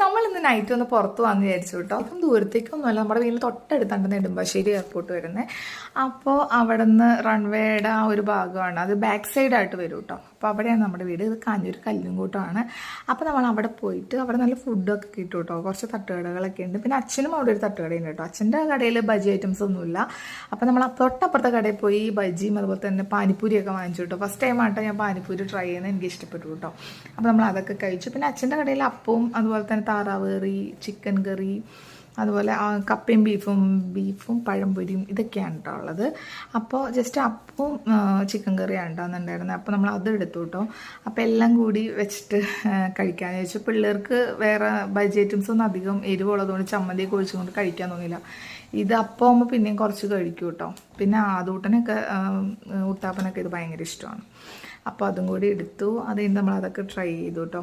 നമ്മളിന്ന് നൈറ്റ് ഒന്ന് പുറത്ത് വന്ന് വിചാരിച്ചു കേട്ടോ. അപ്പം ദൂരത്തേക്കൊന്നുമല്ല, നമ്മുടെ വീട്ടിൽ തൊട്ടടുത്തുണ്ട് നെടുമ്പാശ്ശേരി എയർപോർട്ട് വരുന്നത്. അപ്പോൾ അവിടെ നിന്ന് റൺവേയുടെ ആ ഒരു ഭാഗമാണ്, അത് ബാക്ക് സൈഡായിട്ട് വരും കേട്ടോ. അപ്പോൾ അവിടെയാണ് നമ്മുടെ വീട്. ഇത് കാഞ്ഞൂർ കല്ലുംകൂട്ടമാണ്. അപ്പോൾ നമ്മൾ അവിടെ പോയിട്ട് അവിടെ നല്ല ഫുഡൊക്കെ കിട്ടും കേട്ടോ. കുറച്ച് തട്ടുകടകളൊക്കെ ഉണ്ട്. പിന്നെ അച്ഛനും അവിടെ ഒരു തട്ടുകടയുണ്ട് കേട്ടോ. അച്ഛൻ്റെ കടയിൽ ബജി ഐറ്റംസ് ഒന്നുമില്ല. അപ്പോൾ നമ്മൾ തൊട്ടപ്പുറത്തെ കടയിൽ പോയി ബജിയും അതുപോലെ തന്നെ പാനിപ്പൂരിയൊക്കെ വാങ്ങിച്ചു കേട്ടോ. ഫസ്റ്റ് ടൈം ആട്ടോ ഞാൻ പാനിപ്പൂരി ട്രൈ ചെയ്യുന്നത്, എനിക്ക് ഇഷ്ടപ്പെട്ടു കേട്ടോ. അപ്പോൾ നമ്മൾ അതൊക്കെ കഴിച്ചു. പിന്നെ അച്ഛൻ്റെ കടയിൽ അപ്പവും അതുപോലെ തന്നെ താറാവ് കറി, ചിക്കൻ കറി, അതുപോലെ കപ്പയും ബീഫും പഴംപൊരിയും ഇതൊക്കെയാണ് കേട്ടോ ഉള്ളത്. അപ്പോൾ ജസ്റ്റ് അപ്പവും ചിക്കൻ കറിയാണ് ഉണ്ടാകുന്നുണ്ടായിരുന്നത്. അപ്പോൾ നമ്മൾ അത് എടുത്തു കേട്ടോ. അപ്പോൾ എല്ലാം കൂടി വെച്ചിട്ട് കഴിക്കാമെന്ന് വെച്ചു. പിള്ളേർക്ക് വേറെ ബജി ഐറ്റംസ് ഒന്നും അധികം എരിവുള്ളതുകൊണ്ട് ചമ്മന്തിയൊക്കെ ഒഴിച്ചുകൊണ്ട് കഴിക്കാൻ തോന്നിയില്ല. ഇത് അപ്പം ആകുമ്പോൾ പിന്നെയും കുറച്ച് കഴിക്കും കേട്ടോ. പിന്നെ ആദൂട്ടനൊക്കെ ഉട്ടാപ്പനൊക്കെ ഇത് ഭയങ്കര ഇഷ്ടമാണ്. അപ്പോൾ അതും കൂടി എടുത്തു. അത് കഴിഞ്ഞ് നമ്മൾ അതൊക്കെ ട്രൈ ചെയ്തു കേട്ടോ.